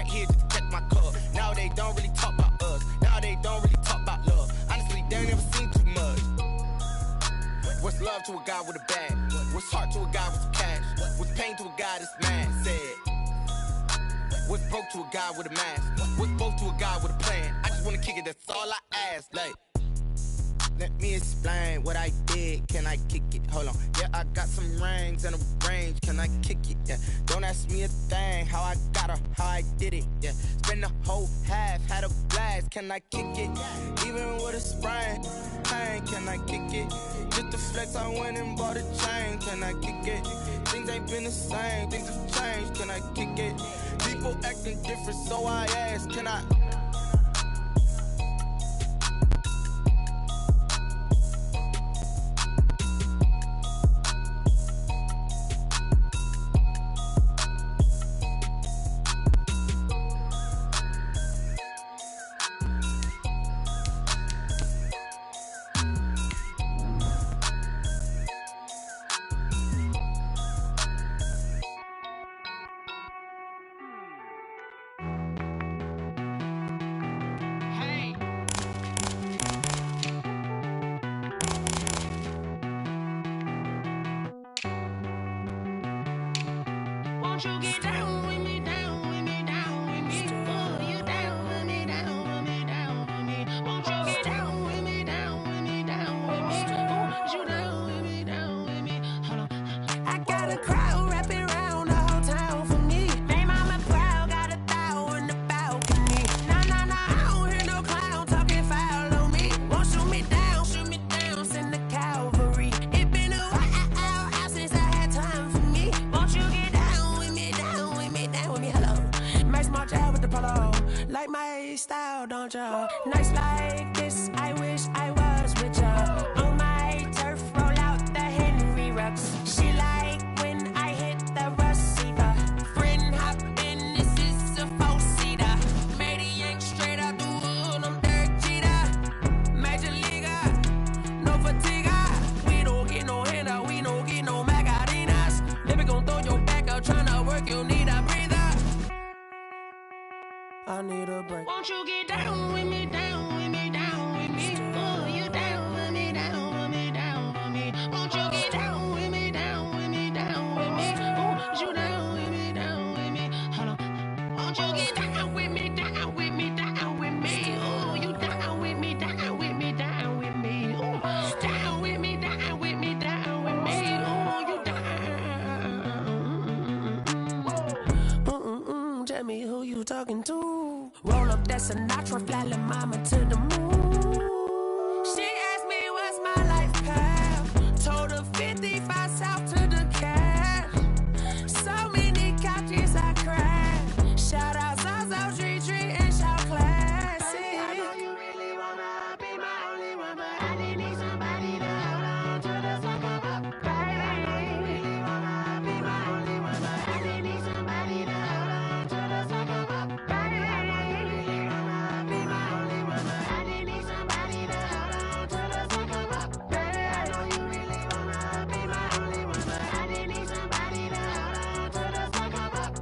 right here just to catch my cup. Now they don't really talk about us. Now they don't really talk about love. Honestly, they ain't never seen too much. What's love to a guy with a bag? What's heart to a guy with some cash? What's pain to a guy that's mad? Said. What's broke to a guy with a mask? What's both to a guy with a plan? I just wanna kick it, that's all I ask. Like, let me explain what I did. Can I kick it? Hold on. Yeah, I got some rings and a range. Can I kick it? Yeah. Don't ask me a thing. How I got her, how I did it. Yeah. Spend the whole half, had a blast. Can I kick it? Even with a sprain. Pain, can I kick it? Just the flex, I went and bought a chain. Can I kick it? Things ain't been the same. Things have changed. Can I kick it? People acting different, so I ask. Can I? Nights like this, I wish I was with ya. On my turf, roll out the Henry rocks. She like when I hit the receiver. Friend hop in, this is a four-seater. Made a yank straight out the wood, I'm Derek Jeter. Major leaguer, no fatigue. We don't get no handout, we don't get no Macarinas. Baby gon' throw your back out, tryna work, you need a breather. I need a break. Won't you get down with me, down with me, down with me? Oh, you down with me, down with me, down with me. Won't you get down with me, down with me, down with me? Oh, you down with me, down with me? Hold on. Won't you get down with me, down with me, down with me? Oh, you down with me, down with me, down with me? Oh, down with me, down with me, down with me? Oh, you down. Tell me who you talking to. Roll up that Sinatra, fly la mama to the moon. She asked me what's my life path. Told her 55 south to the cash. So many couches I cried. Shout out Zazo, Tree, and shout classic. I know you really wanna be my only one, but I didn't need somebody to hold on to the sucker up. Baby, I know you really wanna be my only one, but I didn't need somebody to hold on to the sucker up. Baby, I know you really wanna be my only one, but I didn't need somebody to hold on to the sucker up. Baby, I know you really wanna be my only one, but I didn't need somebody to hold on to the sucker up.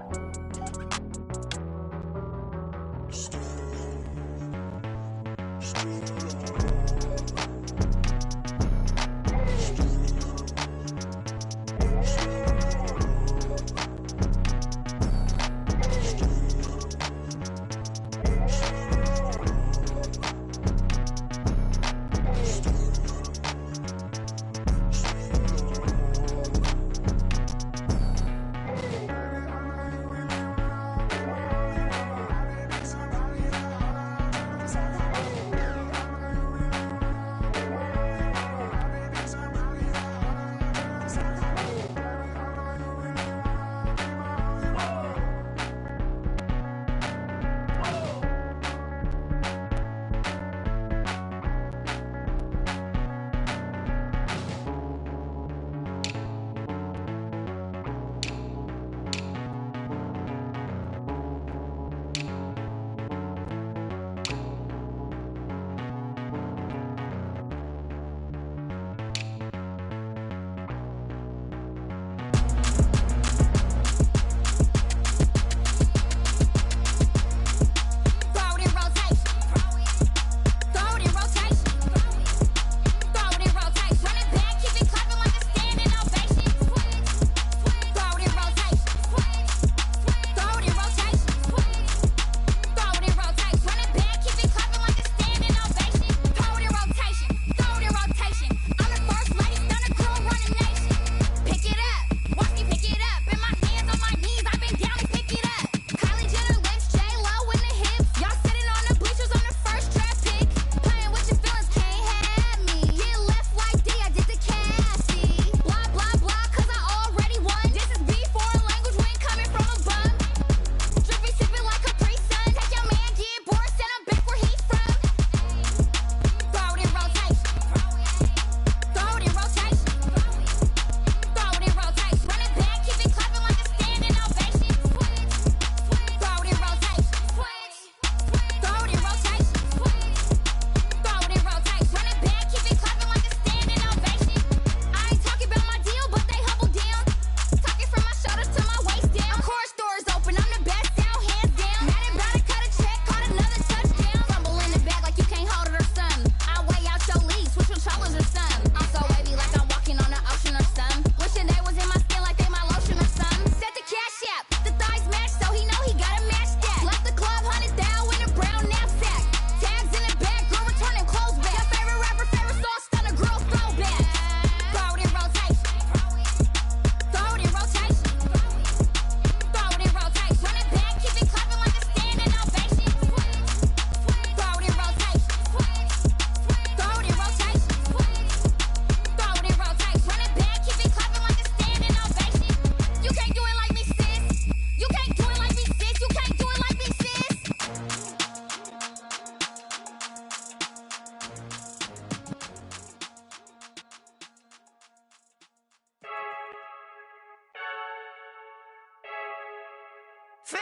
I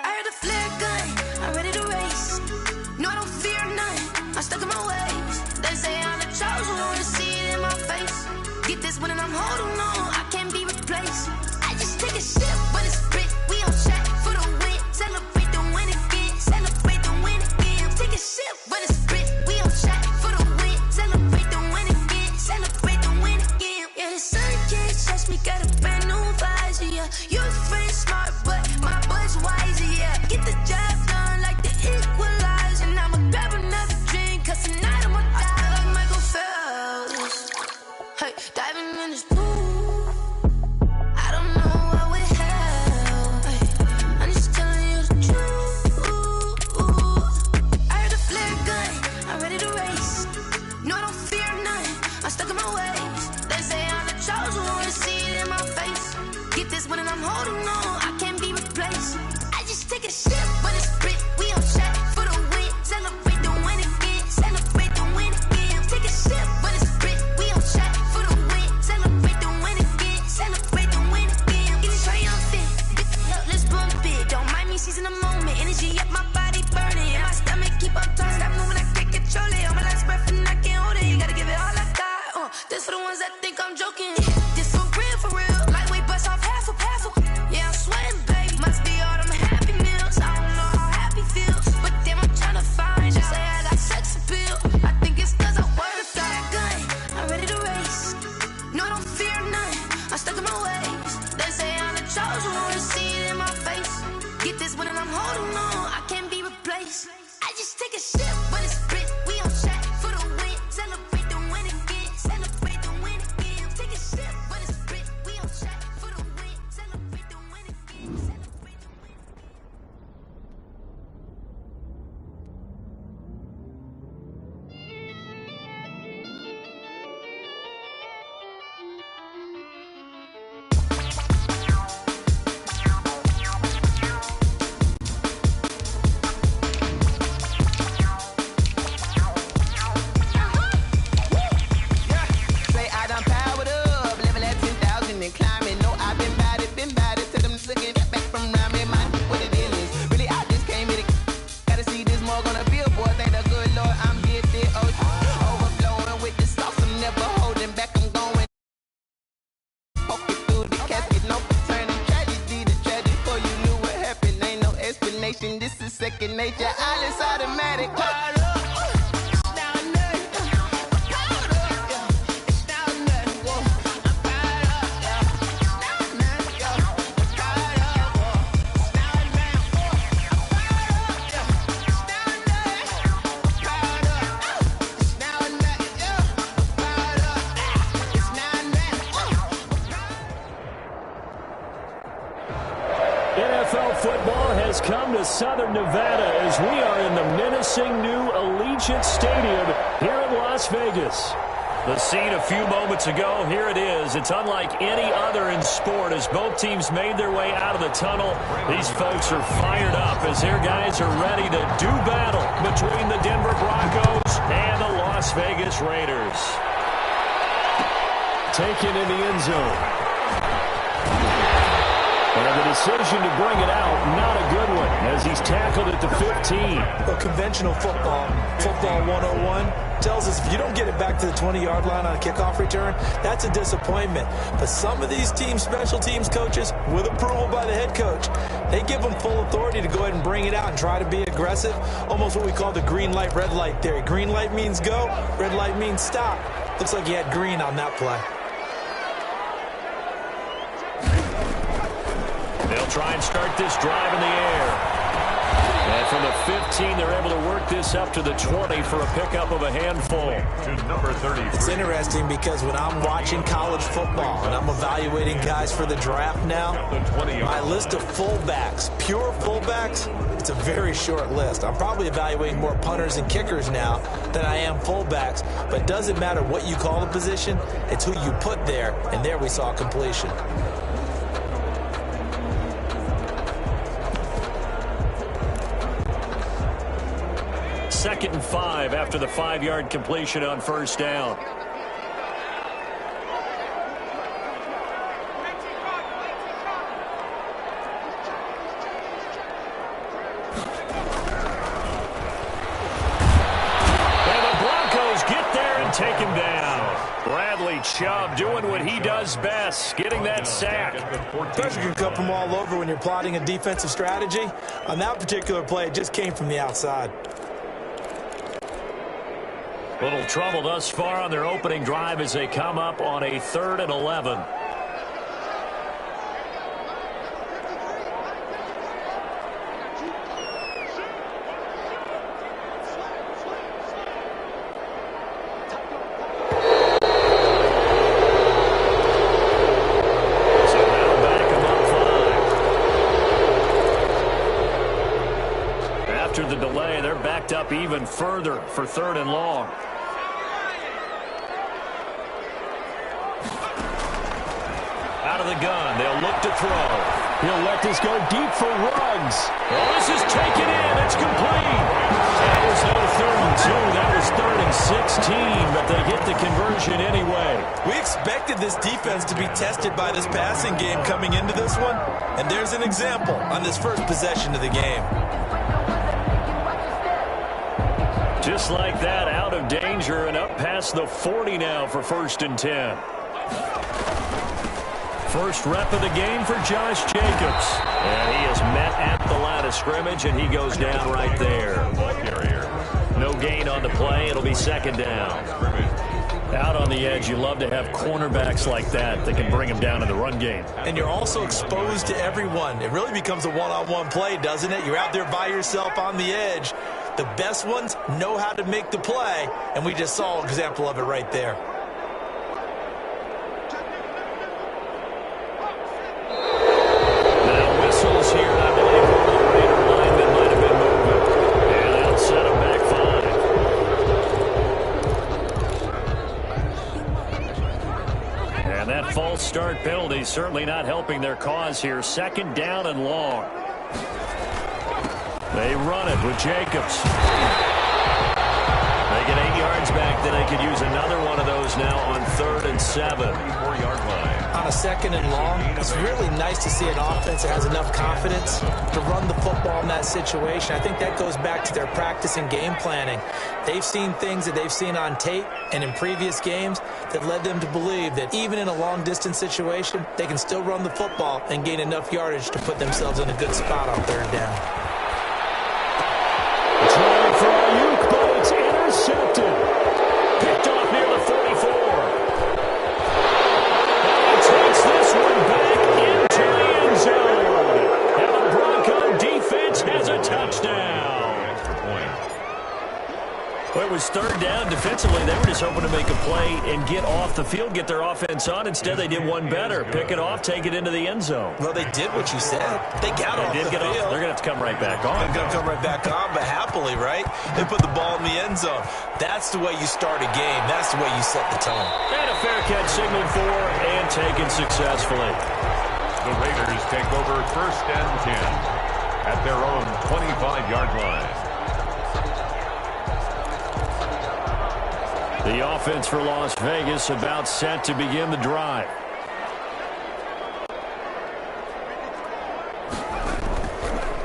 heard the flare gun, I'm ready to race. No, I don't fear none, I'm stuck in my ways. They say I'm the chosen one, see it in my face. Get this one and I'm holding on, I can't be replaced. I just take a sip, but it's spit, we on track for the win. Celebrate the win again, celebrate the win again. Take a sip, but it's spit, we on track for the win. Celebrate the win again, celebrate the win again. Yeah, the sun can't touch me, got a brand new visor, yeah. You're friend smart, but my bud's wiser, yeah. Get the job done like the equalizer. And I'ma grab another drink, cause tonight I'ma die like Michael Phelps. Hey, diving in this pool, I don't know what would help. Hey, I'm just telling you the truth. I heard a flare gun, I'm ready to race. No, I don't fear none, I'm stuck in my ways. They say I'm the chosen one, see it in my face. Get this one and I'm holding on, I can't be replaced. I just take a sip, but it's spit, we on track for the win. Celebrate the win again, celebrate the win again. Take a sip, but it's spit, we on track for the win. Celebrate the win again, celebrate the win again. Get it triumphant, let's bump it. Don't mind me seizing the moment, energy up my body burning. And my stomach keep up turning, stop moving, I can't control it. On my last breath and I can't hold it, you gotta give it all I got. This for the ones that think I'm joking. This for real, lightweight bust off half a. Yeah, I'm sweating, baby, must be all them happy meals. I don't know how happy feels, but damn, I'm tryna find you. Say I got sex appeal, I think it's cause I wear a flat gun. I'm ready to race, no, I don't fear none, I'm stuck in my ways. They say I'm the chosen one, see it in my face. Get this one and I'm holding on, I can't be replaced. I just take a sip, but it's spit, we on track for the win. Celebrate the win again, celebrate the win again. Take a sip, but it's spit, we on track for the win. Celebrate the win again, celebrate the win. Say I done powered up, level at 10,000 and climbing. No, I've been bad it to them looking back from around me. Man, what the deal is? Really, I just came here to gotta see this more gonna billboard. Thank the good Lord, I'm gifted. Overflowing with the sauce, I'm never holding back. I'm going. Poke it through the casket, no turning tragedy to tragedy. Before you knew what happened, ain't no explanation. This is second nature. All is automatic. NFL football has come to Southern Nevada as we are in the menacing new Allegiant Stadium here in Las Vegas. The scene a few moments ago, here it is. It's unlike any other in sport as both teams made their way out of the tunnel. These folks are fired up as their guys are ready to do battle between the Denver Broncos and the Las Vegas Raiders. Taken in the end zone. And the decision to bring it out, not a good one, as he's tackled at the 15. Well, conventional football 101, tells us if you don't get it back to the 20-yard line on a kickoff return, that's a disappointment. But some of these team special teams coaches, with approval by the head coach, they give them full authority to go ahead and bring it out and try to be aggressive, almost what we call the green light, red light theory. Green light means go, red light means stop. Looks like he had green on that play. They'll try and start this drive in the air. And from the 15, they're able to work this up to the 20 for a pickup of a handful. To number 33. It's interesting because when I'm watching college football and I'm evaluating guys for the draft now, my list of fullbacks, pure fullbacks, it's a very short list. I'm probably evaluating more punters and kickers now than I am fullbacks, but it doesn't matter what you call the position, it's who you put there, and there we saw completion. Second and 5 after the 5-yard completion on first down. Bradley Chubb doing what he does best, getting that sack. Pressure can come from all over when you're plotting a defensive strategy. On that particular play, it just came from the outside. Little trouble thus far on their opening drive as they come up on a 3rd and 11. The delay, they're backed up even further for 3rd and long. Out of the gun, they'll look to throw. He'll let this go deep for Ruggs. Oh, this is taken in. It's complete. That was no 3rd and 2. That was 3rd and 16, but they get the conversion anyway. We expected this defense to be tested by this passing game coming into this one, and there's an example on this first possession of the game. Just like that, out of danger and up past the 40 now for 1st and 10. First rep of the game for Josh Jacobs. And he is met at the line of scrimmage, and he goes down right there. No gain on the play. It'll be 2nd down. Out on the edge, you love to have cornerbacks like that can bring him down in the run game. And you're also exposed to everyone. It really becomes a one-on-one play, doesn't it? You're out there by yourself on the edge. The best ones know how to make the play, and we just saw an example of it right there. Now whistles here, I believe, over the Raider lineman might have been moving. And that'll set him back 5. And that false start penalty certainly not helping their cause here. 2nd down and long. They run it with Jacobs. They get 8 yards back, then they could use another one of those now on 3rd and 7. 4-yard line. On a 2nd and long, it's really nice to see an offense that has enough confidence to run the football in that situation. I think that goes back to their practice and game planning. They've seen things that they've seen on tape and in previous games that led them to believe that even in a long-distance situation, they can still run the football and gain enough yardage to put themselves in a good spot on 3rd down. Trying for Ayuk, but it's intercepted. Picked off near the 44. And he takes this one back into the end zone. And the Bronco defense has a touchdown. Well, it was 3rd down. Defensively, they were just hoping to make a play and get off the field, get their offense on. Instead, they did one better. Pick it off, take it into the end zone. Well, they did what you said. They got off the field. They're going to have to come right back on. They're going to come right back on, but happily, right? They put the ball in the end zone. That's the way you start a game. That's the way you set the tone. And a fair catch signaled for and taken successfully. The Raiders take over 1st and 10 at their own 25-yard line. The offense for Las Vegas about set to begin the drive.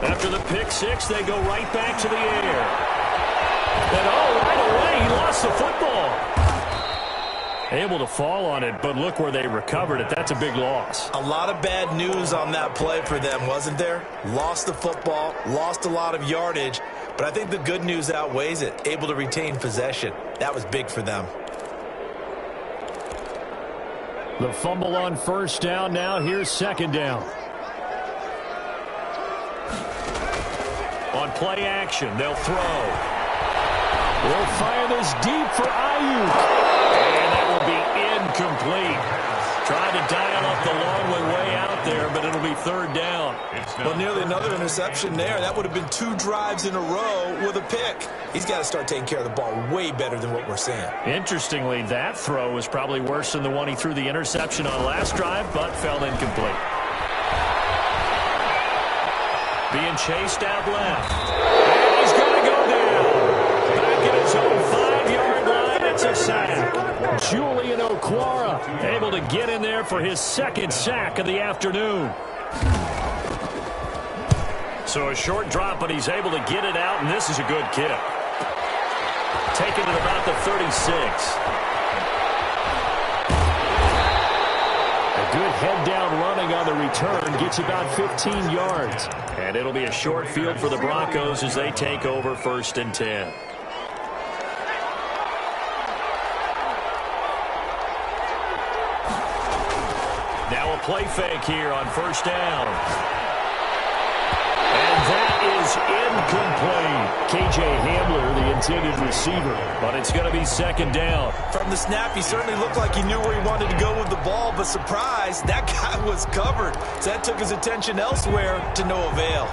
After the pick 6, they go right back to the air. And right away, he lost the football. Able to fall on it, but look where they recovered it. That's a big loss. A lot of bad news on that play for them, wasn't there? Lost the football, lost a lot of yardage, but I think the good news outweighs it. Able to retain possession. That was big for them. The fumble on 1st down. Now here's 2nd down. On play action, they'll throw. They'll fire this deep for Ayuk. And that will be incomplete. Trying to dial up the long way out there, but it'll be 3rd down. Well, nearly another interception there. That would have been 2 drives in a row with a pick. He's got to start taking care of the ball way better than what we're seeing. Interestingly, that throw was probably worse than the one he threw the interception on last drive, but fell incomplete. Being chased out left. And he's going to go down. Back at his own 5-yard line. It's a sack. Julian Okwara able to get in there for his 2nd sack of the afternoon. So a short drop, but he's able to get it out, and this is a good kick. Taken at about the 36. head down running on the return, gets about 15 yards. And it'll be a short field for the Broncos as they take over 1st and 10. Now a play fake here on 1st down. And that is incomplete. K.J. Hamler, the intended receiver. But it's going to be 2nd down. From the snap, he certainly looked like he knew where he wanted to go with the ball, but surprise, that guy was covered. So that took his attention elsewhere to no avail.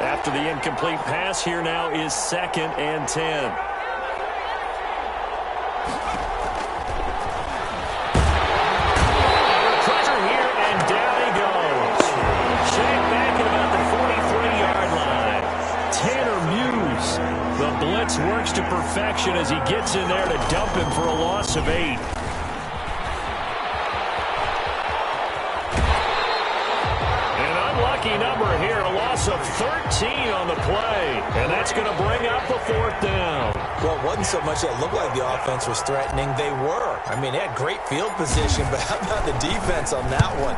After the incomplete pass, here now is 2nd and 10. Pressure here, and down he goes. Sacked back at about the 43-yard line. Tanner Muse. The blitz works to perfection as he gets in there to dump him for a loss of 8. Unlucky number here, a loss of 13 on the play, and that's going to bring up a 4th down. Well, it wasn't so much that it looked like the offense was threatening. They were. I mean, they had great field position, but how about the defense on that one?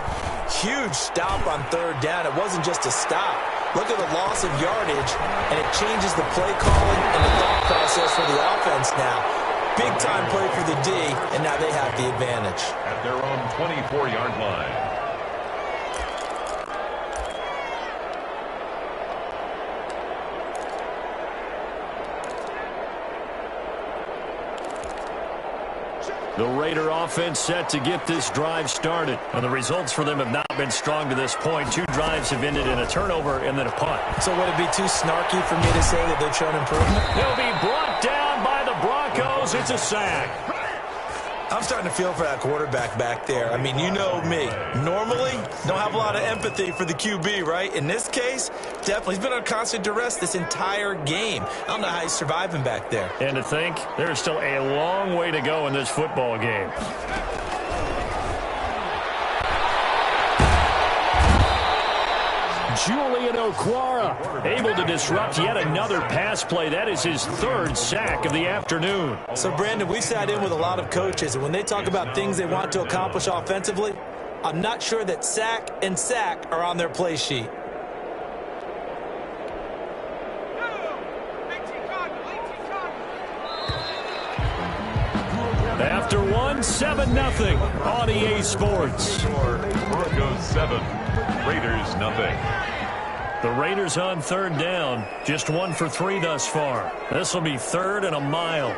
Huge stop on 3rd down. It wasn't just a stop. Look at the loss of yardage, and it changes the play calling and the thought process for the offense now. Big-time play for the D, and now they have the advantage. At their own 24-yard line. The Raider offense set to get this drive started. And the results for them have not been strong to this point. 2 drives have ended in a turnover and then a punt. So would it be too snarky for me to say that they've shown improvement? He'll be brought down by the Broncos. It's a sack. I'm starting to feel for that quarterback back there. I mean, you know me. Normally, don't have a lot of empathy for the QB, right? In this case, definitely. He's been on constant duress this entire game. I don't know how he's surviving back there. And to think, there's still a long way to go in this football game. Julian Okwara able to disrupt yet another pass play. That is his 3rd sack of the afternoon. So, Brandon, we sat in with a lot of coaches, and when they talk about things they want to accomplish offensively, I'm not sure that sack and sack are on their play sheet. After one, 7-0 on EA Sports. Broncos 7, Raiders 0. The Raiders on 3rd down. Just 1 for 3 thus far. This will be 3rd and a mile.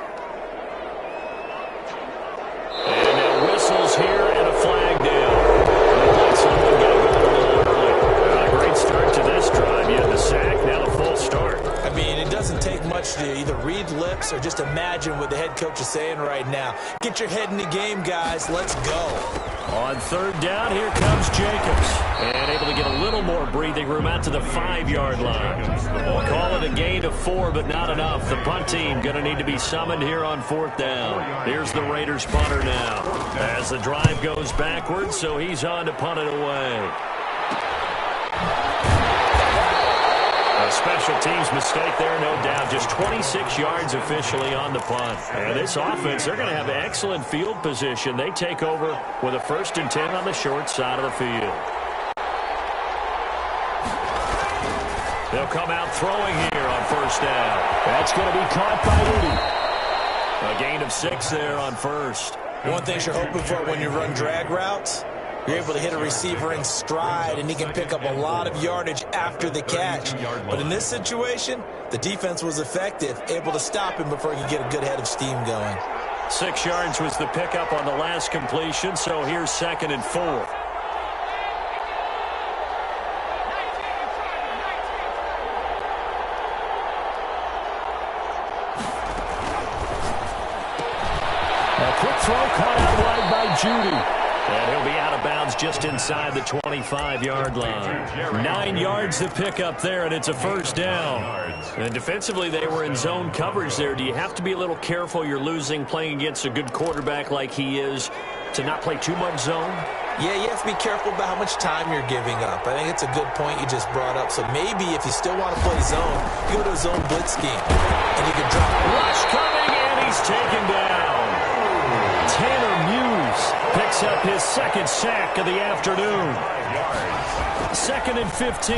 And now whistles here and a flag down. Someone got to go a little early. Great start to this drive. You had the sack, now the full start. I mean, it doesn't take much to either read lips or just imagine what the head coach is saying right now. Get your head in the game, guys. Let's go. On 3rd down, here comes Jacobs. And able to get a little more breathing room out to the 5-yard line. We'll call it a gain of 4, but not enough. The punt team going to need to be summoned here on 4th down. Here's the Raiders punter now. As the drive goes backwards, so he's on to punt it away. A special teams mistake there, no doubt. Just 26 yards officially on the punt. And this offense, they're going to have excellent field position. They take over with a 1st and 10 on the short side of the field. They'll come out throwing here on 1st down. That's going to be caught by Rudy. A gain of 6 there on 1st. One thing you're hoping for when you run drag routes, you're able to hit a receiver in stride, and he can pick up a lot of yardage after the catch. But in this situation, the defense was effective, able to stop him before he could get a good head of steam going. 6 yards was the pickup on the last completion, so here's 2nd and 4. A quick throw caught out wide by Judy. And he'll be out of bounds just inside the 25-yard line. 9 yards to pick up there, and it's a 1st down. And defensively, they were in zone coverage there. Do you have to be a little careful? You're losing playing against a good quarterback like he is to not play too much zone? Yeah, you have to be careful about how much time you're giving up. I think it's a good point you just brought up. So maybe if you still want to play zone, you go to a zone blitz scheme, and you can drop. Rush coming, and he's taken down. Tanner Muse picks up his second sack of the afternoon. 2nd and 15.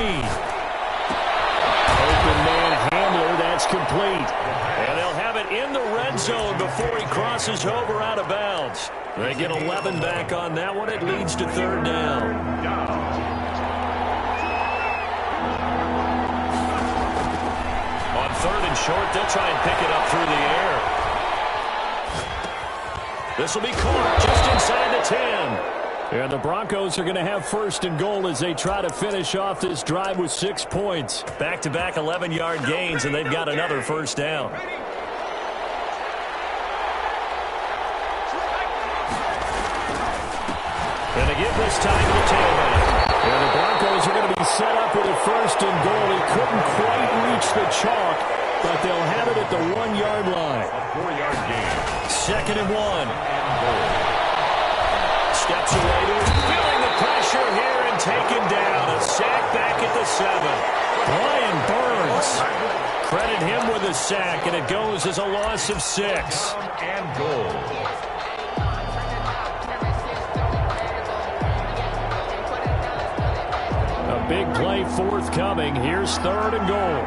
Open man Hamler, that's complete. And they'll have it in the red zone before he crosses over out of bounds. They get 11 back on that one. It leads to 3rd down. On 3rd and short, they'll try and pick it up through the air. This will be caught just inside the 10. And the Broncos are going to have 1st and goal as they try to finish off this drive with 6 points. Back-to-back 11-yard gains, and they've got another 1st down. And they give this time to the tailback. And the Broncos are going to be set up with a 1st and goal. They couldn't quite reach the chalk, but they'll have it at the 1-yard line. 4-yard gain. 2nd and 1. Steps away to him, feeling the pressure here and taken down. A sack back at the 7. Brian Burns. Credit him with a sack, and it goes as a loss of 6. And goal. A big play forthcoming. Here's 3rd and goal.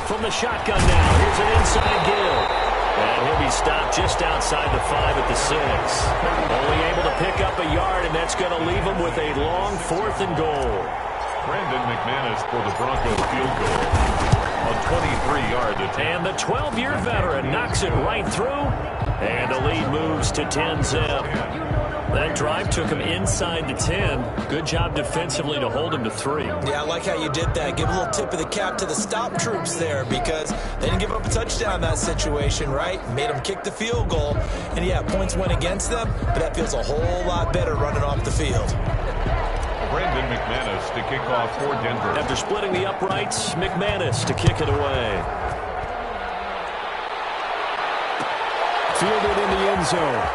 From the shotgun now, here's an inside Gill. And he'll be stopped just outside the 5 at the 6. Only able to pick up a yard, and that's going to leave him with a long 4th and goal. Brandon McManus for the Broncos field goal. A 23-yard attempt. And the 12-year veteran knocks it right through. And the lead moves to 10-zip. That drive took him inside the 10. Good job defensively to hold him to 3. Yeah, I like how you did that. Give a little tip of the cap to the stop troops there because they didn't give up a touchdown in that situation, right? Made them kick the field goal. And, yeah, points went against them, but that feels a whole lot better running off the field. Brandon McManus to kick off for Denver. After splitting the uprights, McManus to kick it away. Fielded in the end zone.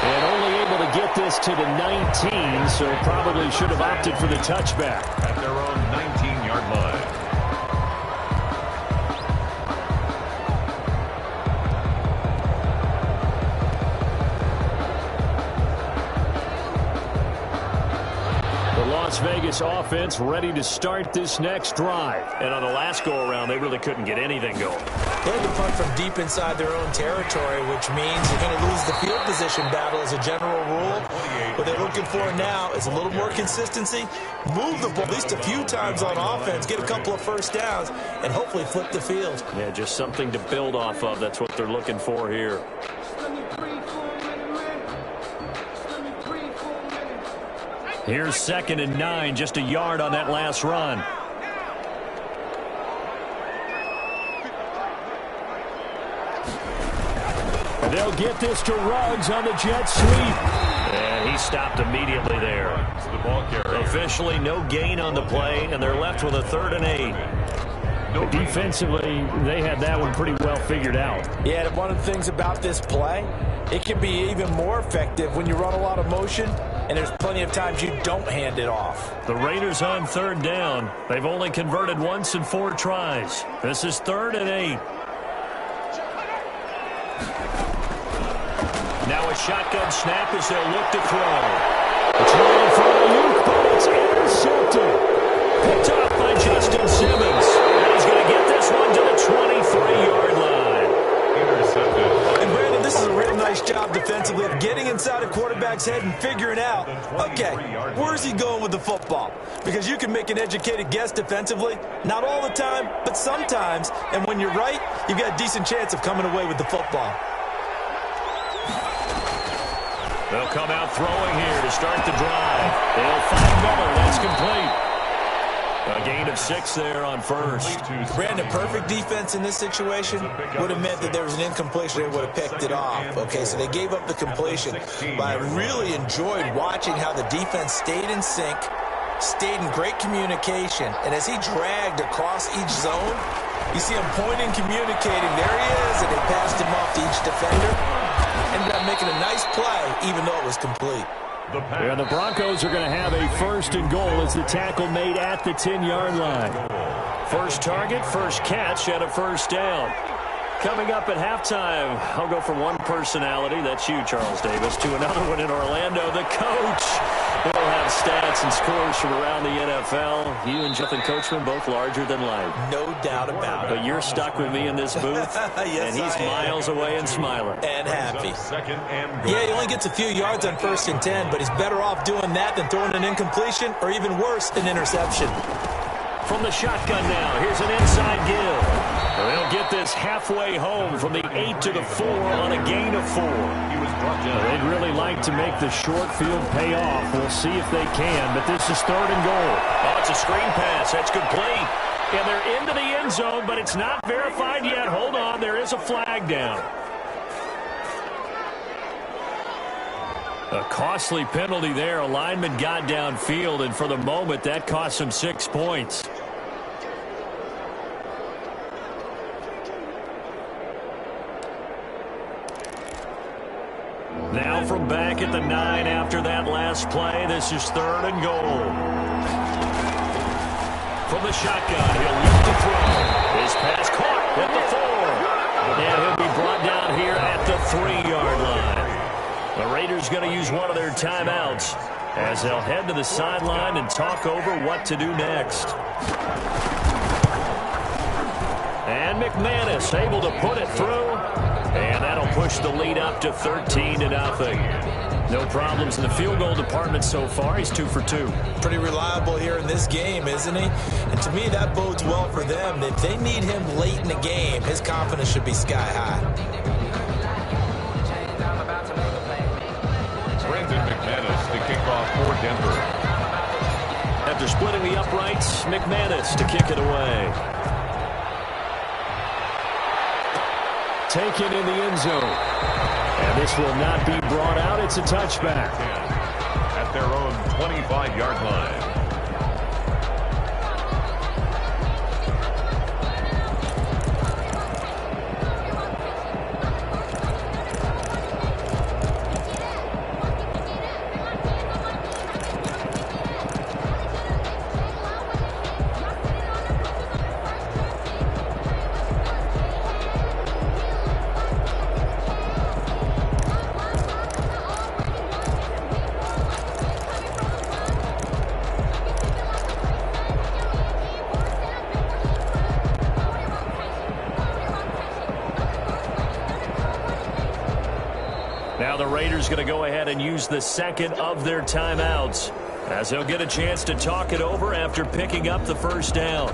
And only able to get this to the 19, so probably should have opted for the touchback. At their own 19-yard line. The Las Vegas offense ready to start this next drive. And on the last go-around, they really couldn't get anything going. They had to punt from deep inside their own territory, which means you're going to lose the field position battle as a general rule. What they're looking for now is a little more consistency, move the ball at least a few times on offense, get a couple of first downs, and hopefully flip the field. Yeah, just something to build off of. That's what they're looking for here. Here's 2nd and 9, just a yard on that last run. They'll get this to Ruggs on the jet sweep. And he stopped immediately there. The ball carrier. Officially no gain on the play, and they're left with a 3rd and 8. Defensively, they had that one pretty well figured out. Yeah, and one of the things about this play, it can be even more effective when you run a lot of motion, and there's plenty of times you don't hand it off. The Raiders on 3rd down. They've only converted once in 4 tries. This is 3rd and 8. Now a shotgun snap as they'll look to throw. Trying for Ayuk, but it's intercepted. Picked off by Justin Simmons. And he's going to get this one to the 23-yard line. Intercepted. And Brandon, this is a real nice job defensively of getting inside a quarterback's head and figuring out, okay, where's he going with the football? Because you can make an educated guess defensively, not all the time, but sometimes. And when you're right, you've got a decent chance of coming away with the football. They'll come out throwing here to start the drive. They'll find Miller. That's complete. A gain of 6 there on 1st. Brandon, perfect defense in this situation would have meant that there was an incompletion. They would have picked it off. Okay, so they gave up the completion. But I really enjoyed watching how the defense stayed in sync, stayed in great communication. And as he dragged across each zone, you see him pointing, communicating. There he is, and they passed him off to each defender. Ended up making a nice play, even though it was complete. And the Broncos are going to have a 1st and goal as the tackle made at the 10-yard line. First target, first catch, and a 1st down. Coming up at halftime, I'll go from one personality, that's you, Charles Davis, to another one in Orlando, the coach. He'll have stats and scores from around the NFL. You and Jonathan Coachman both larger than life. No doubt about it. But you're stuck with me in this booth, yes, and he's miles away and smiling. And happy. Second and goal. Yeah, he only gets a few yards on 1st and 10, but he's better off doing that than throwing an incompletion or even worse, an interception. From the shotgun now, here's an inside give. They'll get this halfway home from the 8 to the 4 on a gain of 4. He was brought down. They'd really like to make the short field pay off. We'll see if they can, but this is 3rd and goal. Oh, it's a screen pass. That's complete. And they're into the end zone, but it's not verified yet. Hold on, there is a flag down. A costly penalty there. A lineman got downfield, and for the moment, that cost him 6 points. Now from back at the 9 after that last play, this is 3rd and goal. From the shotgun, he'll look to throw. His pass caught at the 4. And he'll be brought down here at the 3-yard line. The Raiders going to use one of their timeouts as they'll head to the sideline and talk over what to do next. And McManus able to put it through. And that'll push the lead up to 13-0. No problems in the field goal department so far. He's 2 for 2. Pretty reliable here in this game, isn't he? And to me, that bodes well for them. If they need him late in the game, his confidence should be sky high. Brandon McManus to kick off for Denver. After splitting the uprights, McManus to kick it away. Taken in the end zone. And this will not be brought out. It's a touchback. At their own 25-yard line. Now the Raiders going to go ahead and use the second of their timeouts as they'll get a chance to talk it over after picking up the first down.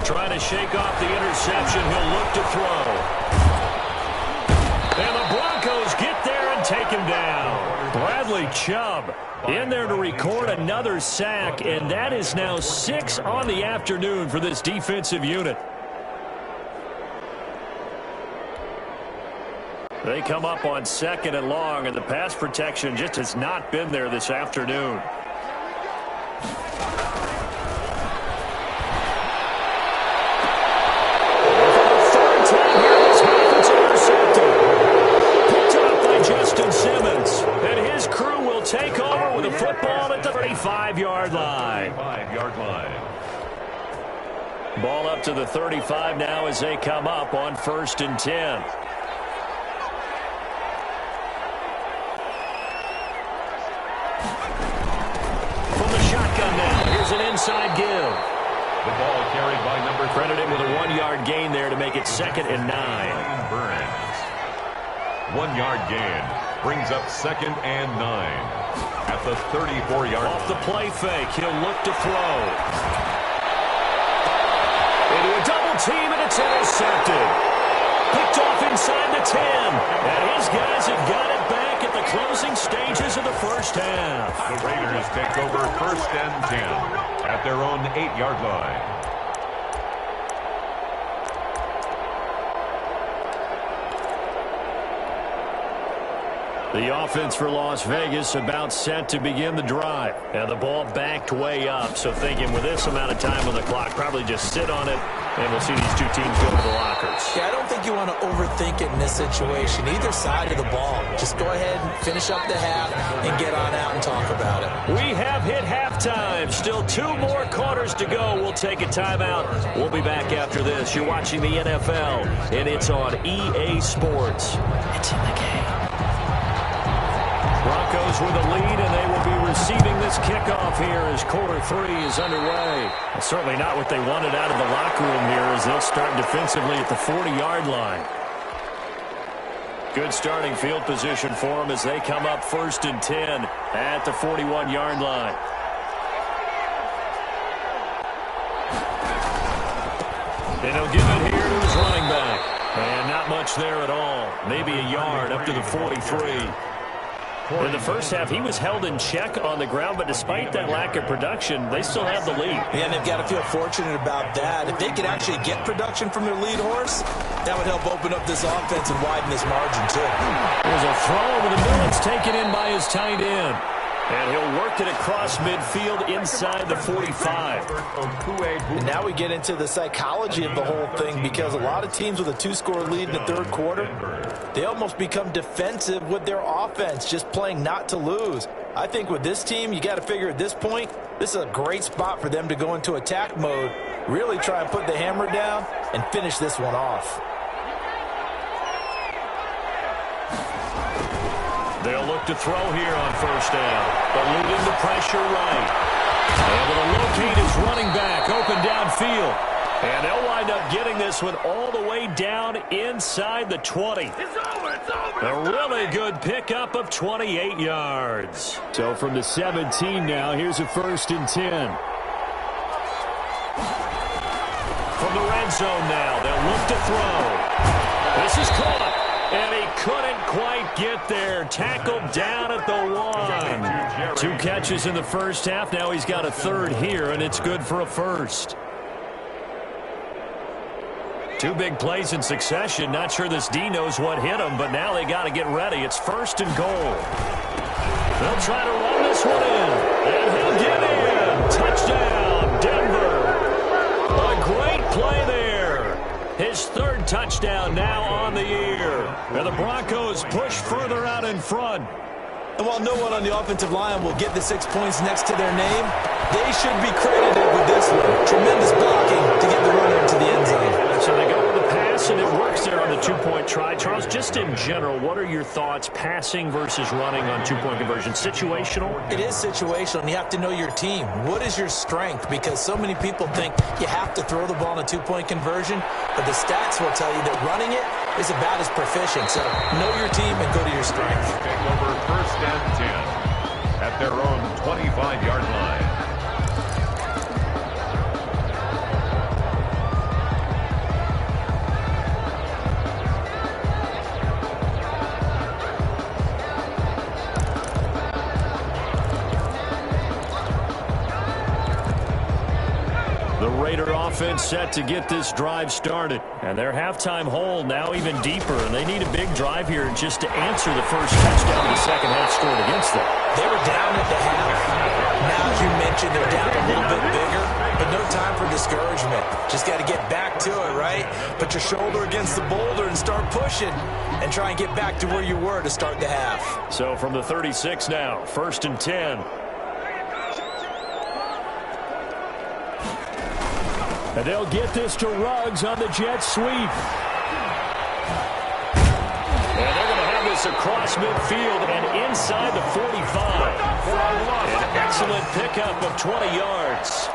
Trying to shake off the interception. He'll look to throw. And the Broncos get there and take him down. Bradley Chubb in there to record another sack, and that is now 6 on the afternoon for this defensive unit. They come up on 2nd and long, and the pass protection just has not been there this afternoon. Take over with a football at the 35-yard line. Ball up to the 35 now as they come up on 1st and 10. From the shotgun now, here's an inside give. The ball carried by number 3. Credited with a 1-yard gain there to make it 2nd and 9. Burns. 1-yard gain. Brings up 2nd and 9 at the 34-yard line. Off the play fake, he'll look to throw. Into a double team, and it's intercepted. Picked off inside the 10. And his guys have got it back at the closing stages of the first half. The Raiders take over 1st and 10 at their own 8-yard line. The offense for Las Vegas about set to begin the drive. And the ball backed way up. So thinking with this amount of time on the clock, probably just sit on it, and we'll see these two teams go to the lockers. Yeah, I don't think you want to overthink it in this situation. Either side of the ball. Just go ahead and finish up the half and get on out and talk about it. We have hit halftime. Still 2 more quarters to go. We'll take a timeout. We'll be back after this. You're watching the NFL, and it's on EA Sports. It's in the game. Broncos with a lead, and they will be receiving this kickoff here as quarter 3 is underway. Well, certainly not what they wanted out of the locker room here as they'll start defensively at the 40-yard line. Good starting field position for them as they come up 1st and 10 at the 41-yard line. And he'll give it here to his running back. And not much there at all. Maybe a yard up to the 43. In the first half, he was held in check on the ground, but despite that lack of production, they still have the lead. And they've got to feel fortunate about that. If they could actually get production from their lead horse, that would help open up this offense and widen this margin, too. There's a throw over the middle. It's taken in by his tight end. And he'll work it across midfield inside the 45. And now we get into the psychology of the whole thing, because a lot of teams with a 2-score lead in the 3rd quarter, they almost become defensive with their offense, just playing not to lose. I think with this team, you got to figure at this point, this is a great spot for them to go into attack mode, really try and put the hammer down and finish this one off. They'll look to throw here on 1st down, eluding the pressure right. Able to locate his running back open downfield. And they'll wind up getting this one all the way down inside the 20. It's over. A really good pickup of 28 yards. So from the 17 now, here's a 1st and 10. From the red zone now, they'll look to throw. This is caught. And he couldn't quite get there. Tackled down at the 1. 2 catches in the first half. Now he's got a 3rd here, and it's good for a 1st. 2 big plays in succession. Not sure this D knows what hit him, but now they got to get ready. It's 1st and goal. They'll try to run this one in. And he'll get in. Touchdown, Denver. A great play there. His 3rd touchdown now on the year. And the Broncos push further out in front. And while no one on the offensive line will get the 6 points next to their name, they should be credited with this one. Tremendous blocking to get the runner into the end zone. So they go with the pass, and it works there on the 2-point try. Charles, just in general, what are your thoughts passing versus running on 2-point conversion? Situational? It is situational, and you have to know your team. What is your strength? Because so many people think you have to throw the ball in a 2-point conversion, but the stats will tell you that running it is about as proficient. So know your team and go to your strength. Take over 1st and 10 at their own 25-yard line. Raider offense set to get this drive started. And their halftime hole now even deeper. And they need a big drive here just to answer the first touchdown of the second half scored against them. They were down at the half. Now, as you mentioned, they're down a little bit bigger. But no time for discouragement. Just got to get back to it, right? Put your shoulder against the boulder and start pushing. And try and get back to where you were to start the half. So from the 36 now, 1st and 10. And they'll get this to Ruggs on the jet sweep. And they're going to have this across midfield and inside the 45. An excellent pickup of 20 yards.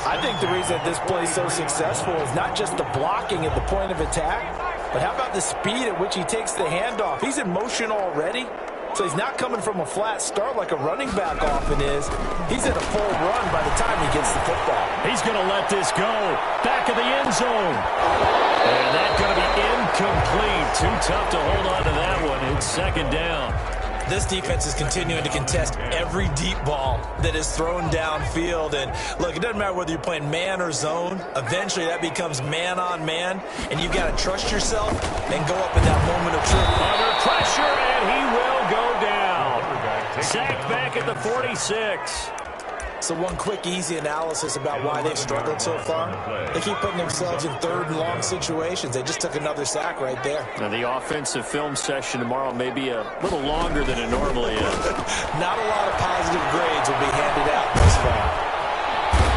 I think the reason that this play is so successful is not just the blocking at the point of attack, but how about the speed at which he takes the handoff? He's in motion already. So he's not coming from a flat start like a running back often is. He's in a full run by the time he gets the football. He's going to let this go. Back of the end zone. And that's going to be incomplete. Too tough to hold on to that one. It's 2nd down. This defense is continuing to contest every deep ball that is thrown downfield. And look, it doesn't matter whether you're playing man or zone. Eventually, that becomes man on man, and you got to trust yourself and go up in that moment of truth. Under pressure, and he will go down. Sacked back at the 46. So one quick, easy analysis about why they've struggled so far. They keep putting themselves in third and long situations. They just took another sack right there. Now, the offensive film session tomorrow may be a little longer than it normally is. Not a lot of positive grades will be handed out thus far.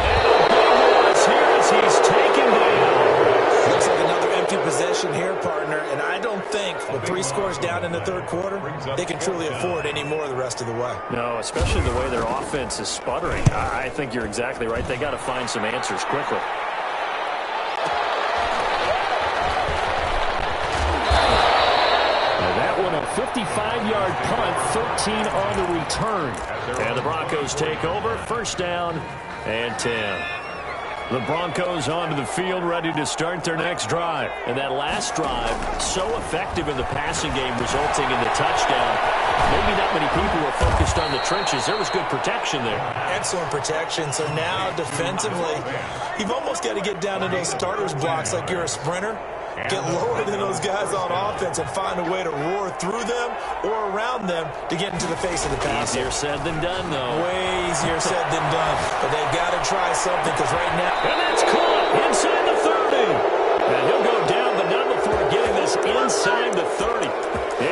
And a big loss here as he's taken down. Looks like another empty possession here, partner. And I don't think with 3 scores down in the third quarter, they can truly afford any more the rest of the way. No, especially the way their offense is sputtering. I think you're exactly right. They got to find some answers quickly. Now that one a 55-yard punt, 13 on the return. And the Broncos take over, first down and 10. The Broncos onto the field, ready to start their next drive. And that last drive, so effective in the passing game, resulting in the touchdown. Maybe not many people were focused on the trenches. There was good protection there. Excellent protection. So now, defensively, you've almost got to get down to those starters blocks like you're a sprinter. Get lower than those guys on offense and find a way to roar through them or around them to get into the face of the pass. Easier said than done, though. Way easier said than done. But they've got to try something because right now... And that's caught inside the 30. And he'll go down, but not before getting this inside the 30.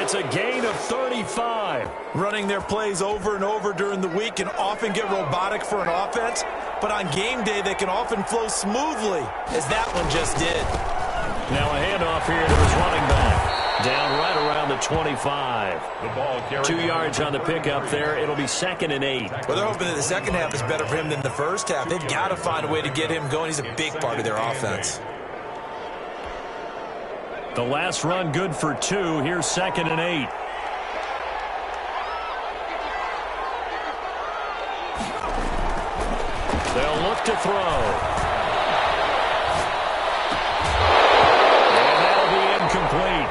It's a gain of 35. Running their plays over and over during the week can often get robotic for an offense, but on game day they can often flow smoothly, as that one just did. Now a handoff here to his running back. Down right around the 25. The ball 2 yards on the pickup there. It'll be 2nd and 8. Well, they're hoping that the second half is better for him than the first half. They've got to find a way to get him going. He's a big part of their offense. The last run good for 2. Here's 2nd and 8. They'll look to throw. Complete.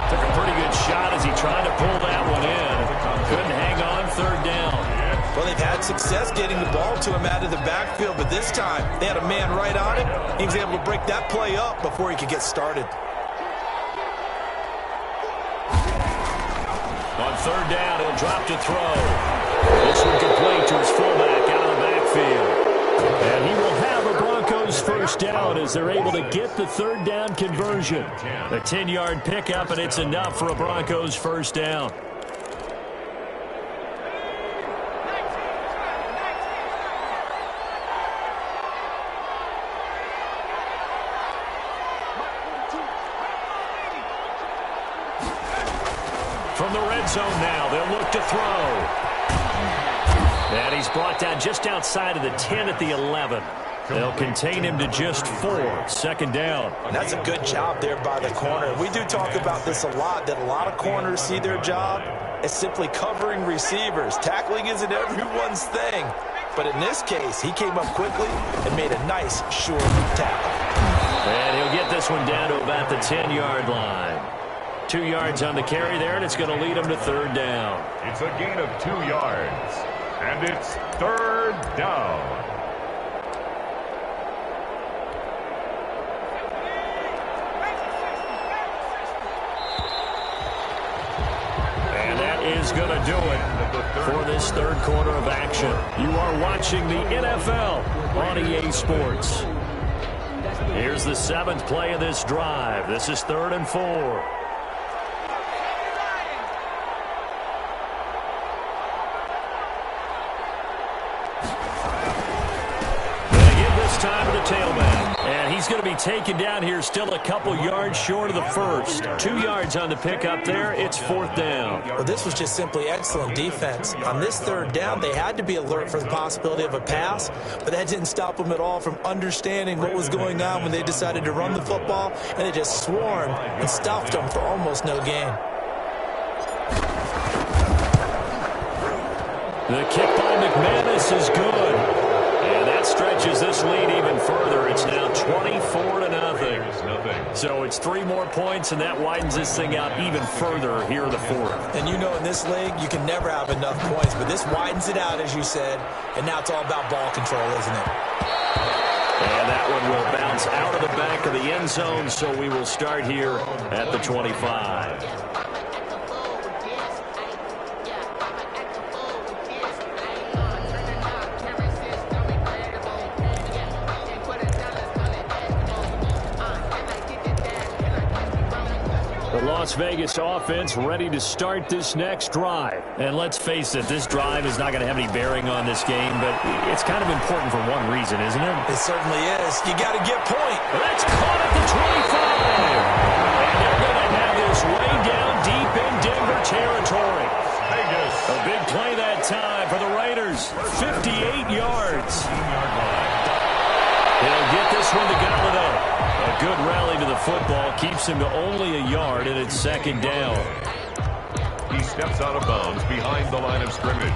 Took a pretty good shot as he tried to pull that one in. Couldn't hang on, 3rd down. Well, they've had success getting the ball to him out of the backfield, but this time they had a man right on it. He was able to break that play up before he could get started. On 3rd down, he'll drop to throw. This one complete to his fullback out of the backfield. And he will have a Broncos first down as they're able to get the 3rd down conversion. A 10-yard pickup, and it's enough for a Broncos first down. From the red zone now, they'll look to throw. And he's brought down just outside of the 10 at the 11. They'll contain him to just 4. 2nd down. And that's a good job there by the corner. We do talk about this a lot, that a lot of corners see their job as simply covering receivers. Tackling isn't everyone's thing. But in this case, he came up quickly and made a nice, sure tackle. And he'll get this one down to about the 10-yard line. 2 yards on the carry there, and it's going to lead him to 3rd down. It's a gain of 2 yards. And it's 3rd down. And that is going to do it for this 3rd quarter of action. You are watching the NFL on EA Sports. Here's the 7th play of this drive. This is 3rd and 4. Time to the tailback. And he's going to be taken down here still a couple yards short of the first. 2 yards on the pickup there. It's 4th down. Well, this was just simply excellent defense. On this 3rd down, they had to be alert for the possibility of a pass, but that didn't stop them at all from understanding what was going on when they decided to run the football, and they just swarmed and stuffed them for almost no gain. The kick by McManus is good. And that stretches this lead even further. It's now 24-0. So it's 3 more points, and that widens this thing out even further here in the fourth. And you know in this league, you can never have enough points, but this widens it out, as you said, and now it's all about ball control, isn't it? And that one will bounce out of the back of the end zone, so we will start here at the 25. The Las Vegas offense ready to start this next drive. And let's face it, this drive is not going to have any bearing on this game, but it's kind of important for one reason, isn't it? It certainly is. You got to get point. That's caught at the 25. And they're going to have this way down deep in Denver territory. Vegas. A big play that time for the Raiders. 58 yards. He'll get this one to Galladay. A good rally to the football keeps him to only a yard, and it's second down. He steps out of bounds behind the line of scrimmage.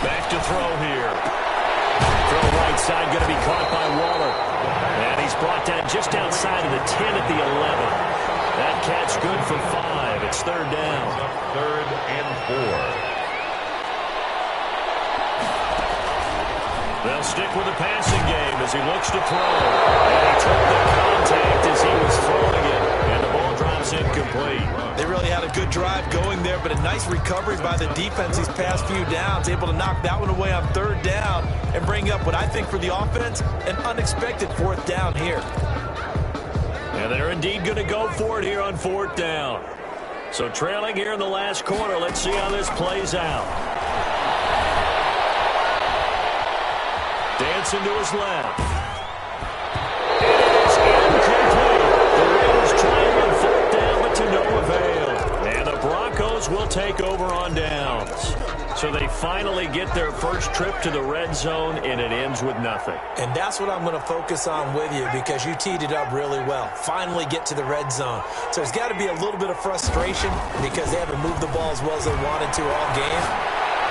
Back to throw here. Throw right side, going to be caught by Waller. And he's brought down just outside of the 10 at the 11. That catch good for 5. It's third down. 3rd and 4. They'll stick with the passing game as he looks to throw. And he took the contact as he was throwing it. And the ball drops incomplete. They really had a good drive going there, but a nice recovery by the defense these past few downs, able to knock that one away on third down and bring up what I think for the offense, an unexpected 4th down here. And they're indeed going to go for it here on 4th down. So trailing here in the last quarter, let's see how this plays out. Dancing to his left. It is incomplete. The Raiders trying on 4th down, but to no avail. And the Broncos will take over on downs. So they finally get their first trip to the red zone, and it ends with nothing. And that's what I'm going to focus on with you, because you teed it up really well. Finally get to the red zone. So there's got to be a little bit of frustration because they haven't moved the ball as well as they wanted to all game.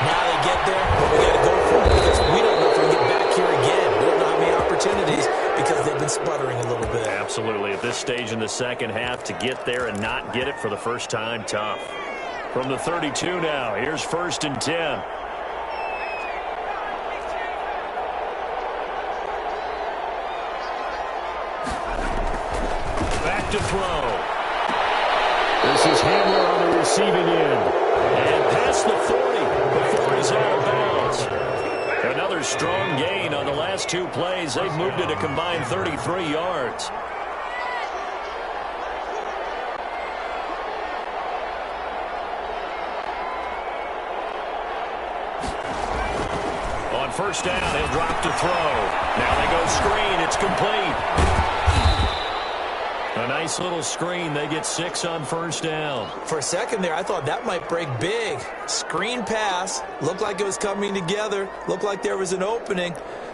Now they get there, but we got to go for it because we don't know if we can get back here again. We don't know how many opportunities because they've been sputtering a little bit. Absolutely. At this stage in the second half, to get there and not get it for the first time, tough. From the 32 now, here's 1st and 10. Back to throw. This is Hamler on the receiving end. And past the 40 before he's out of bounds. Another strong gain on the last 2 plays. They've moved it a combined 33 yards. On 1st down, he'll drop to throw. Now they go screen. It's complete. A nice little screen. They get 6 on 1st down. For a second there, I thought that might break big. Screen pass. Looked like it was coming together. Looked like there was an opening.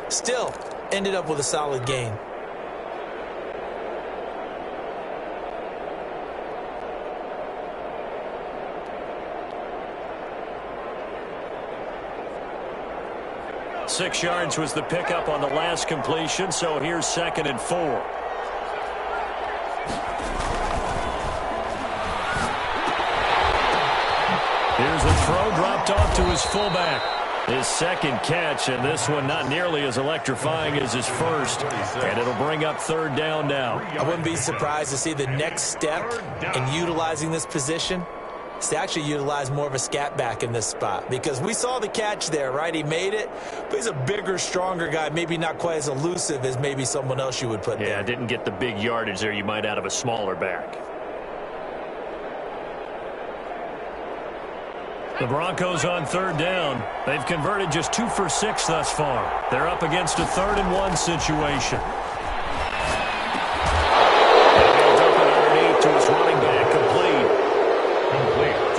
Still, ended up with a solid gain. Six yards was the pickup on the last completion, so here's 2nd and 4. Here's a throw dropped off to his fullback. His 2nd catch, and this one not nearly as electrifying as his first. And it'll bring up 3rd down now. I wouldn't be surprised to see the next step in utilizing this position is to actually utilize more of a scat back in this spot, because we saw the catch there, right? He made it, but he's a bigger, stronger guy, maybe not quite as elusive as maybe someone else you would put there. Yeah, didn't get the big yardage there you might out of a smaller back. The Broncos on 3rd down. They've converted just 2 for 6 thus far. They're up against a 3rd and 1 situation. To his running back, complete.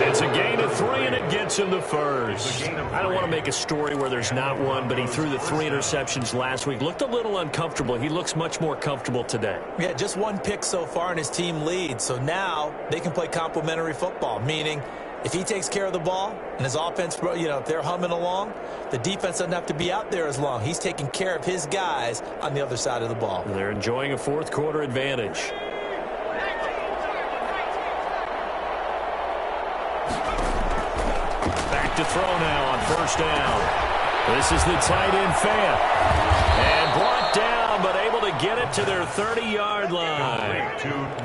It's a gain of 3, and it gets him the first. I don't want to make a story where there's not one, but he threw the 3 interceptions last week. Looked a little uncomfortable. He looks much more comfortable today. Yeah, just 1 pick so far, and his team leads. So now they can play complementary football, meaning If he takes care of the ball and his offense, if they're humming along, the defense doesn't have to be out there as long. He's taking care of his guys on the other side of the ball. They're enjoying a fourth quarter advantage. Back to throw now on first down. This is the tight end Fant. And brought down, but able to get it to their 30-yard line.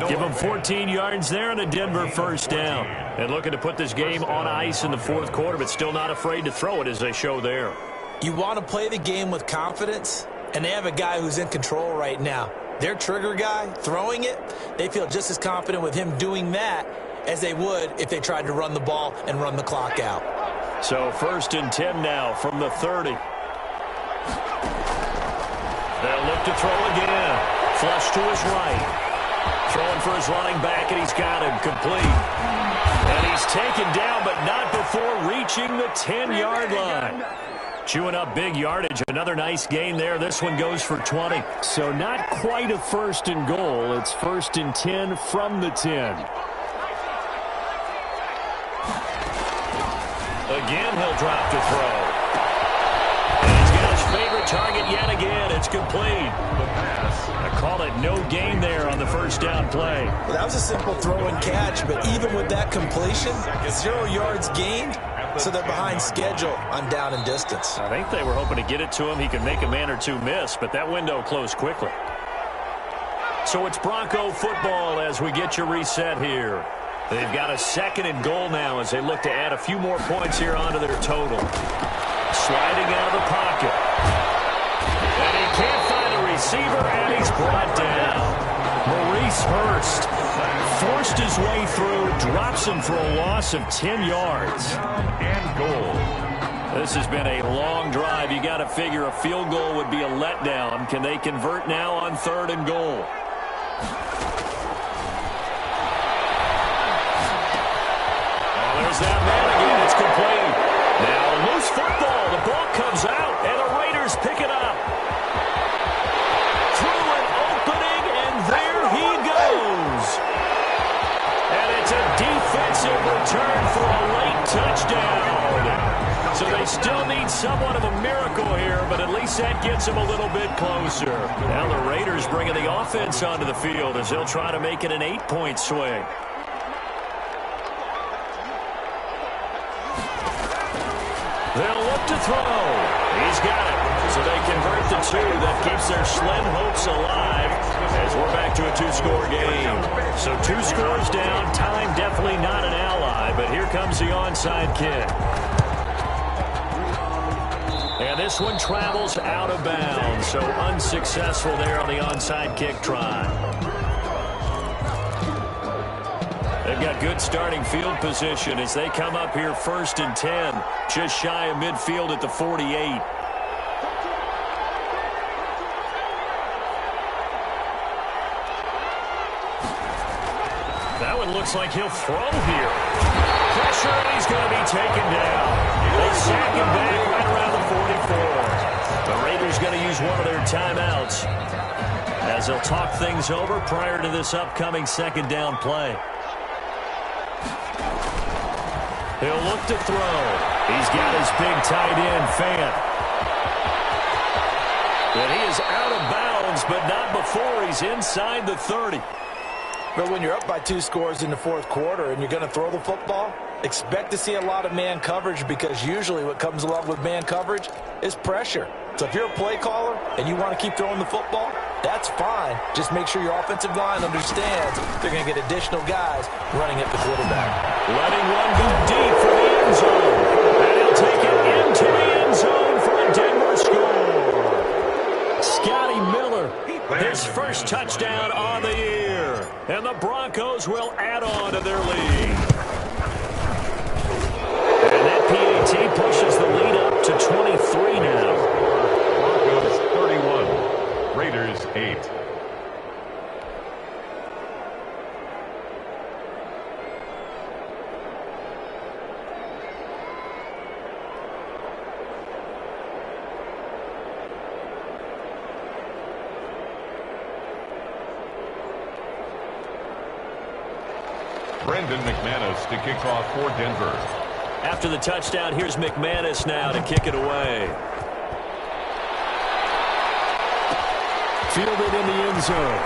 Give them 14 yards there and a Denver first down. And looking to put this game on ice in the fourth quarter, but still not afraid to throw it as they show there. You want to play the game with confidence, and they have a guy who's in control right now. Their trigger guy, throwing it, they feel just as confident with him doing that as they would if they tried to run the ball and run the clock out. So first and 10 now from the 30. They'll look to throw again. Flush to his right. Throwing for his running back, and he's got him complete. And he's taken down, but not before reaching the 10-yard line. Chewing up big yardage. Another nice gain there. This one goes for 20. So not quite a first and goal. It's first and 10 from the 10. Again, he'll drop to throw. And he's got his favorite target yet again. It's complete. I call it no gain there on the first down play. Well, that was a simple throw and catch, but even with that completion, 0 yards gained, so they're behind schedule on down and distance. I think they were hoping to get it to him. He could make a man or two miss, but that window closed quickly. So it's Bronco football as we get you reset here. They've got a second and goal now as they look to add a few more points here onto their total. Sliding out of the pocket. And he can't find a receiver, and he's brought down. Maurice Hurst forced his way through, drops him for a loss of 10 yards. And goal. This has been a long drive. You got to figure a field goal would be a letdown. Can they convert now on third and goal? There's that man again. It's complete. Now loose football. The ball comes out, and the Raiders pick it up. Through an opening, and there he goes. And it's a defensive return for a late touchdown. So they still need somewhat of a miracle here, but at least that gets them a little bit closer. Now the Raiders bringing the offense onto the field as they'll try to make it an 8-point swing. They'll look to throw. He's got it. So they convert the two. That keeps their slim hopes alive as we're back to a two-score game. So 2 scores down. Time definitely not an ally, but here comes the onside kick. And this one travels out of bounds. So unsuccessful there on the onside kick try. They've got good starting field position as they come up here first and 10, just shy of midfield at the 48. That one looks like he'll throw here. Pressure, and he's going to be taken down. They sack him back right around the 44. The Raiders going to use one of their timeouts as they'll talk things over prior to this upcoming second down play. He'll look to throw. He's got his big tight end, Fant. And he is out of bounds, but not before he's inside the 30. But when you're up by 2 scores in the fourth quarter and you're going to throw the football, expect to see a lot of man coverage, because usually what comes along with man coverage is pressure. So if you're a play caller and you want to keep throwing the football, that's fine. Just make sure your offensive line understands they're going to get additional guys running at the quarterback. Letting one go deep for the end zone. And he'll take it into the end zone for a Denver score. Scotty Miller, his first touchdown on the year. And the Broncos will add on to their lead. And that PAT pushes the lead up to 23 now. Broncos 31, Raiders 8. Brendan McManus to kick off for Denver. After the touchdown, here's McManus now to kick it away. Fielded in the end zone.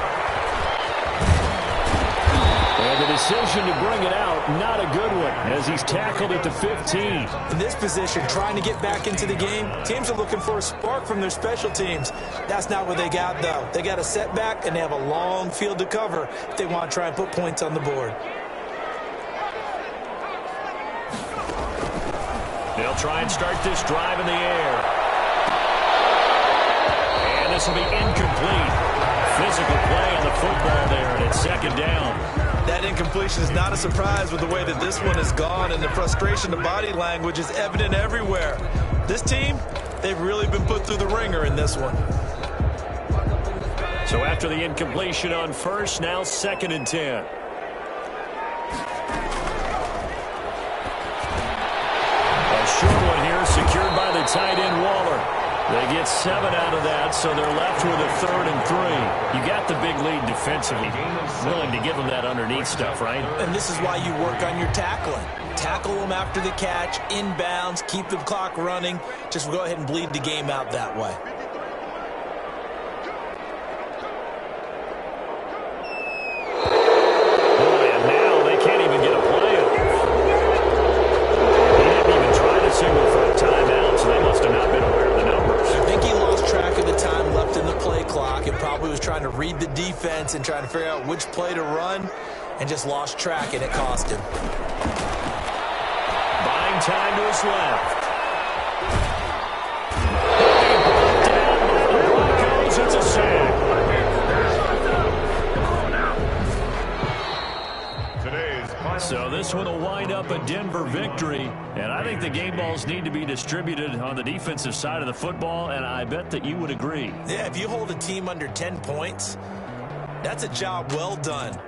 And the decision to bring it out, not a good one, as he's tackled at the 15. In this position, trying to get back into the game, teams are looking for a spark from their special teams. That's not what they got, though. They got a setback, and they have a long field to cover if they want to try and put points on the board. They'll try and start this drive in the air. And this will be incomplete. Physical play on the football there, and it's second down. That incompletion is not a surprise with the way that this one has gone, and the frustration, the body language is evident everywhere. This team, they've really been put through the ringer in this one. So after the incompletion on first, now 2nd and 10. A short one here, secured by the tight end Waller. They get 7 out of that, so they're left with a 3rd and 3. You got the big lead defensively. Willing to give them that underneath stuff, right? And this is why you work on your tackling. Tackle them after the catch, inbounds, keep the clock running. Just go ahead and bleed the game out that way. Boy, and now they can't even get a play off. He didn't even try to signal for a timeout, so they must have not been aware of the numbers. I think he lost track of the time left in the play clock and probably was trying to read the defense and trying to figure out which play to run and just lost track, and it cost him. Buying time to his left. Broncos, it's a sack. So this one will wind up a Denver victory, and I think the game balls need to be distributed on the defensive side of the football, and I bet that you would agree. Yeah, if you hold a team under 10 points, that's a job well done.